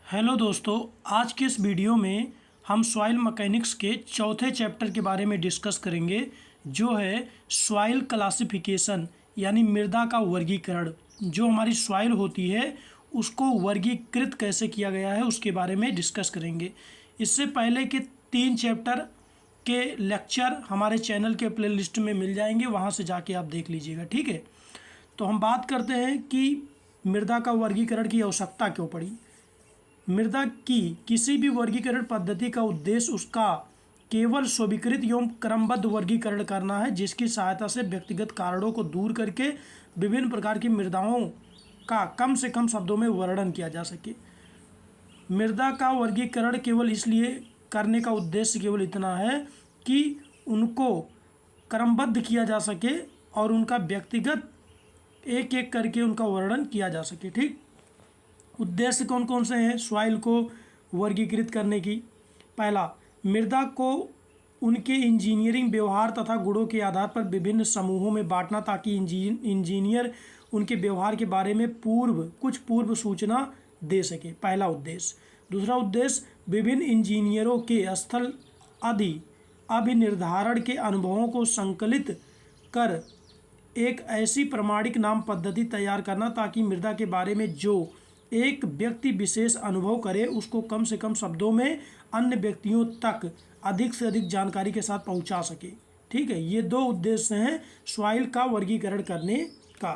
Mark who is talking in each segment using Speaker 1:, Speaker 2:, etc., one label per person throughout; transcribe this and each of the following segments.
Speaker 1: Hello दोस्तों, आज के इस वीडियो में हम सॉइल मैकेनिक्स के चौथे चैप्टर के बारे में डिस्कस करेंगे, जो है सॉइल क्लासिफिकेशन यानी मृदा का वर्गीकरण। जो हमारी सॉइल होती है उसको वर्गीकृत कैसे किया गया है उसके बारे में डिस्कस करेंगे। इससे पहले के 3 चैप्टर के लेक्चर हमारे चैनल के प्लेलिस्ट में मिल जाएंगे, वहाँ से जाके आप देख लीजिएगा, ठीक है। तो हम बात करते हैं कि मृदा का वर्गीकरण की आवश्यकता क्यों पड़ी। मृदा की किसी भी वर्गीकरण पद्धति का उद्देश्य उसका केवल स्वीकृत एवं क्रमबद्ध वर्गीकरण करना है, जिसकी सहायता से व्यक्तिगत कारणों को दूर करके विभिन्न प्रकार की मृदाओं का कम से कम शब्दों में वर्णन किया जा सके। मृदा का वर्गीकरण केवल इसलिए करने का उद्देश्य केवल इतना है कि उनको क्रमबद्ध किया जा सके और उनका व्यक्तिगत एक एक करके उनका वर्णन किया जा सके, ठीक। उद्देश्य कौन कौन से हैं सॉइल को वर्गीकृत करने की। पहला, मृदा को उनके इंजीनियरिंग व्यवहार तथा गुणों के आधार पर विभिन्न समूहों में बांटना, ताकि इंजीनियर उनके व्यवहार के बारे में कुछ पूर्व सूचना दे सके, पहला उद्देश्य। दूसरा उद्देश्य, विभिन्न इंजीनियरों के स्थल अभिनिर्धारण के अनुभवों को संकलित कर एक ऐसी प्रमाणिक नाम पद्धति तैयार करना, ताकि मृदा के बारे में जो एक व्यक्ति विशेष अनुभव करे उसको कम से कम शब्दों में अन्य व्यक्तियों तक अधिक से अधिक जानकारी के साथ पहुंचा सके, ठीक है। ये 2 उद्देश्य हैं सॉइल का वर्गीकरण करने का।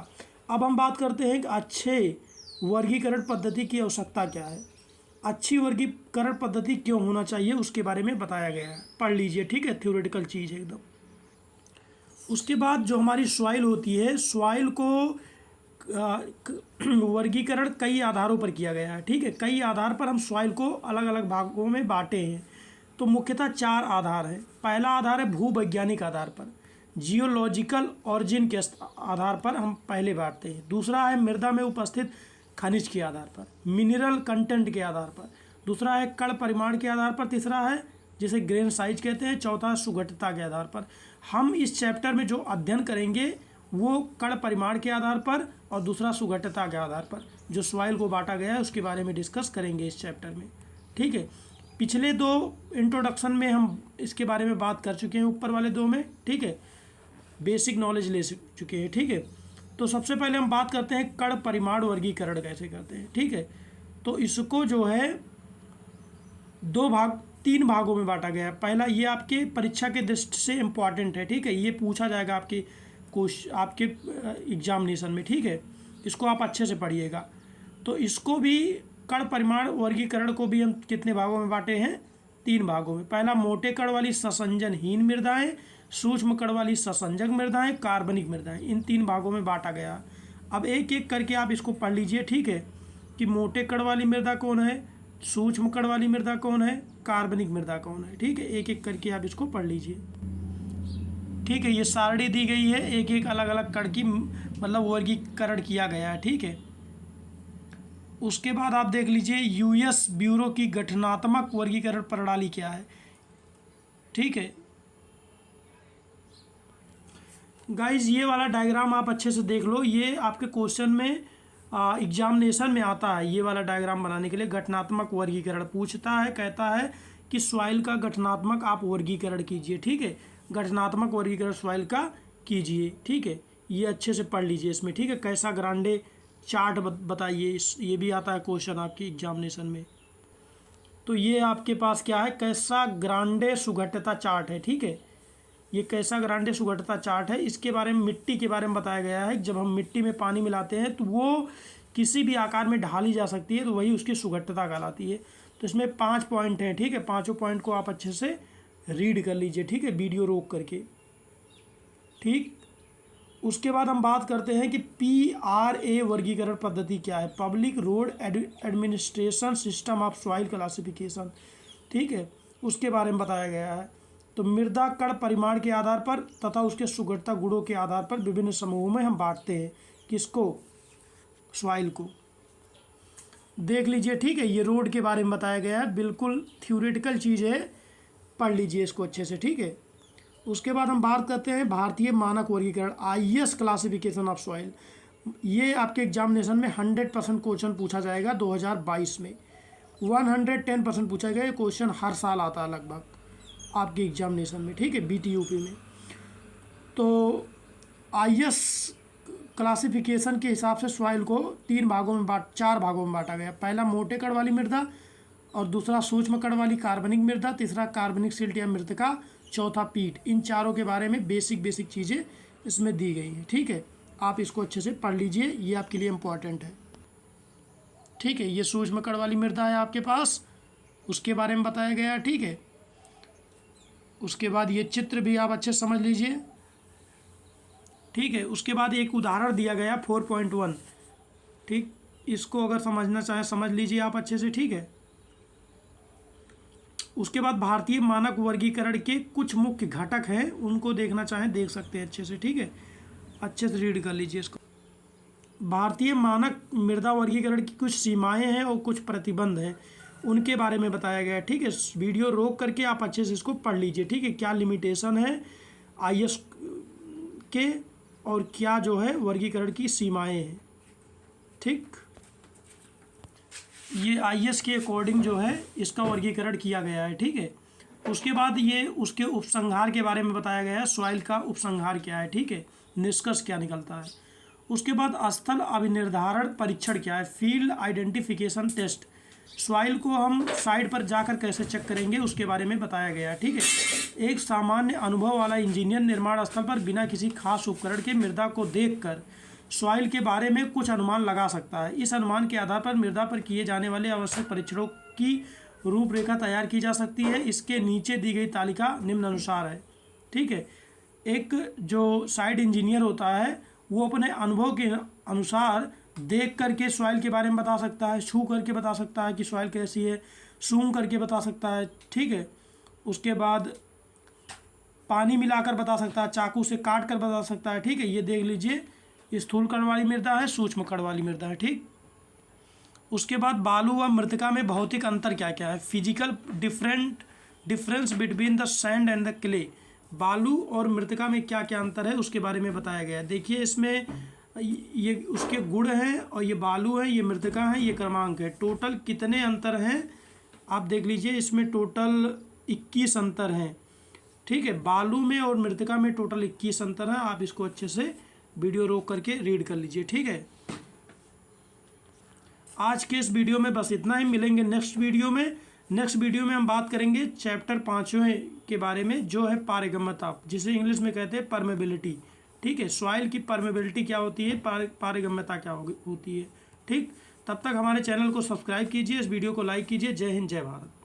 Speaker 1: अब हम बात करते हैं कि अच्छे वर्गीकरण पद्धति की आवश्यकता क्या है, अच्छी वर्गीकरण पद्धति क्यों होना चाहिए उसके बारे में बताया गया है, पढ़ लीजिए, ठीक है। थ्योरेटिकल चीज़ है एकदम। उसके बाद जो हमारी सॉइल होती है, सॉइल को वर्गीकरण कई आधारों पर किया गया है, ठीक है। कई आधार पर हम सॉइल को अलग अलग भागों में बांटे हैं। तो मुख्यतः 4 आधार हैं। पहला आधार है भूवैज्ञानिक आधार पर, जियोलॉजिकल ऑरिजिन के आधार पर हम पहले बांटते हैं। दूसरा है मृदा में उपस्थित खनिज के आधार पर, मिनरल कंटेंट के आधार पर। दूसरा है कण परिमाण के आधार पर। तीसरा है जिसे ग्रेन साइज कहते हैं। चौथा सुगठिता के आधार पर। हम इस चैप्टर में जो अध्ययन करेंगे वो कण परिमाण के आधार पर और दूसरा सुगठिता के आधार पर जो सॉइल को बांटा गया है उसके बारे में डिस्कस करेंगे इस चैप्टर में, ठीक है। पिछले 2 इंट्रोडक्शन में हम इसके बारे में बात कर चुके हैं, ऊपर वाले 2 में, ठीक है, बेसिक नॉलेज ले चुके हैं, ठीक है। तो सबसे पहले हम बात करते हैं कण परिमाण वर्गीकरण कैसे करते हैं, ठीक है। तो इसको जो है 3 भागों में बांटा गया है। पहला, ये आपके परीक्षा के दृष्टि से इम्पॉर्टेंट है, ठीक है, ये पूछा जाएगा आपके एग्जामिनेशन में, ठीक है। इसको आप अच्छे से पढ़िएगा। तो इसको भी कण परिमाण वर्गीकरण को भी हम कितने भागों में बांटे हैं, 3 भागों में। पहला, मोटे कण वाली ससंजनहीन मृदाएं, सूक्ष्म कण वाली ससंजक मृदाएं, कार्बनिक मृदाएं, इन 3 भागों में बांटा गया। अब एक एक करके आप इसको पढ़ लीजिए, ठीक है, कि मोटे कण वाली मृदा कौन है, सूक्ष्म कण वाली मृदा कौन है, कार्बनिक मृदा कौन है, ठीक है। एक एक करके आप इसको पढ़ लीजिए, ठीक है। ये सारणी दी गई है, एक एक अलग अलग कण की मतलब वर्गीकरण किया गया है, ठीक है। उसके बाद आप देख लीजिए यूएस ब्यूरो की गठनात्मक वर्गीकरण प्रणाली क्या है, ठीक है। गाइज, ये वाला डायग्राम आप अच्छे से देख लो, ये आपके क्वेश्चन में एग्जामिनेशन में आता है। ये वाला डायग्राम बनाने के लिए गठनात्मक वर्गीकरण पूछता है, कहता है कि सॉइल का गठनात्मक आप वर्गीकरण कीजिए, ठीक है। गठनात्मक वर्गीकरण सॉइल का कीजिए, ठीक है। ये अच्छे से पढ़ लीजिए इसमें, ठीक है। कैसा ग्रांडे चार्ट बताइए, ये भी आता है क्वेश्चन आपके एग्जामिनेशन में। तो ये आपके पास क्या है, कैसा ग्रांडे सुगठिता चार्ट है, ठीक है। ये कैसा ग्रांडे सुगठिता चार्ट है, इसके बारे में मिट्टी के बारे में बताया गया है। जब हम मिट्टी में पानी मिलाते हैं तो वो किसी भी आकार में ढाली जा सकती है, तो वही उसकी सुगठिता कहलाती है। तो इसमें 5 पॉइंट हैं, ठीक है। 5 पॉइंट को आप अच्छे से रीड कर लीजिए, ठीक है, वीडियो रोक करके, ठीक। उसके बाद हम बात करते हैं कि PRA वर्गीकरण पद्धति क्या है, public road administration system of soil classification, ठीक है, उसके बारे में बताया गया है। तो मृदा कण परिमाण के आधार पर तथा उसके सुगठिता गुणों के आधार पर विभिन्न समूहों में हम बांटते हैं, किसको, सॉइल को। देख लीजिए, ठीक है, ये रोड के बारे में बताया गया है, बिल्कुल थ्योरेटिकल चीज़ है, पढ़ लीजिए इसको अच्छे से, ठीक है। उसके बाद हम बात करते हैं भारतीय मानक वर्गीकरण, IS क्लासिफिकेशन ऑफ सॉइल। ये आपके एग्जामिनेशन में 100% क्वेश्चन पूछा जाएगा 2022 में। 110% पूछा गया। ये क्वेश्चन हर साल आता है लगभग आपके एग्जामिनेशन में, ठीक है, BTUP में। तो IS क्लासिफिकेशन के हिसाब से सॉइल को चार भागों में बांटा गया। पहला मोटे कण वाली मृदा, और दूसरा सूक्ष्म कण वाली कार्बनिक मृदा, तीसरा कार्बनिक सिल्ट या मृतिका, चौथा पीट। इन चारों के बारे में बेसिक चीज़ें इसमें दी गई हैं, ठीक है। आप इसको अच्छे से पढ़ लीजिए, ये आपके लिए इम्पोर्टेंट है, ठीक है। ये सूक्ष्म कण वाली मृदा है आपके पास, उसके बारे में बताया गया है, ठीक है। उसके बाद ये चित्र भी आप अच्छे से समझ लीजिए, ठीक है। उसके बाद एक उदाहरण दिया गया 4.1, ठीक, इसको अगर समझना चाहें समझ लीजिए आप अच्छे से, ठीक है। उसके बाद भारतीय मानक वर्गीकरण के कुछ मुख्य घटक हैं, उनको देखना चाहें देख सकते हैं अच्छे से, ठीक है। अच्छे से रीड कर लीजिए इसको। भारतीय मानक मृदा वर्गीकरण की कुछ सीमाएं हैं और कुछ प्रतिबंध हैं, उनके बारे में बताया गया है, ठीक है। वीडियो रोक करके आप अच्छे से इसको पढ़ लीजिए, ठीक है। क्या लिमिटेशन है IS के, और क्या जो है वर्गीकरण की सीमाएं हैं, ठीक। ये IS के अकॉर्डिंग जो है इसका वर्गीकरण किया गया है, ठीक है। उसके बाद ये उसके उपसंहार के बारे में बताया गया है, सॉइल का उपसंहार क्या है, ठीक है, निष्कर्ष क्या निकलता है। उसके बाद स्थल अभिनिर्धारण परीक्षण क्या है, फील्ड आइडेंटिफिकेशन टेस्ट, सॉइल को हम साइड पर जाकर कैसे चेक करेंगे उसके बारे में बताया गया है, ठीक है। एक सामान्य अनुभव वाला इंजीनियर निर्माण स्थल पर बिना किसी खास उपकरण के मृदा को देखकर सॉइल के बारे में कुछ अनुमान लगा सकता है। इस अनुमान के आधार पर मृदा पर किए जाने वाले आवश्यक परीक्षणों की रूपरेखा तैयार की जा सकती है। इसके नीचे दी गई तालिका निम्नानुसार है, ठीक है। एक जो साइट इंजीनियर होता है वो अपने अनुभव के अनुसार देख करके सॉइल के बारे में बता सकता है, छू करके बता सकता है कि सॉइल कैसी है, सूंघ करके बता सकता है, ठीक है। उसके बाद पानी मिलाकर बता सकता है, चाकू से काट कर बता सकता है, ठीक है। ये देख लीजिए, स्थूल कण वाली मृदा है, सूक्ष्म कण वाली मृदा है, ठीक। उसके बाद बालू व मृतिका में भौतिक अंतर क्या क्या है, physical difference between the sand and the clay, बालू और मृतिका में क्या क्या अंतर है उसके बारे में बताया गया है। देखिए इसमें ये उसके गुण हैं, और ये बालू है, ये मृतिका है, ये क्रमांक है। टोटल कितने अंतर हैं आप देख लीजिए, इसमें टोटल 21 अंतर हैं, ठीक है। बालू में और मृतिका में टोटल 21 अंतर हैं। आप इसको अच्छे से वीडियो रोक करके रीड कर लीजिए, ठीक है। आज के इस वीडियो में बस इतना ही, मिलेंगे नेक्स्ट वीडियो में। नेक्स्ट वीडियो में हम बात करेंगे चैप्टर 5वें के बारे में, जो है पारगम्यता, जिसे इंग्लिश में कहते हैं परमेबिलिटी, ठीक है। सॉइल की परमेबिलिटी क्या होती है, पारगम्यता क्या होती है, ठीक। तब तक हमारे चैनल को सब्सक्राइब कीजिए, इस वीडियो को लाइक कीजिए। जय हिंद, जय भारत।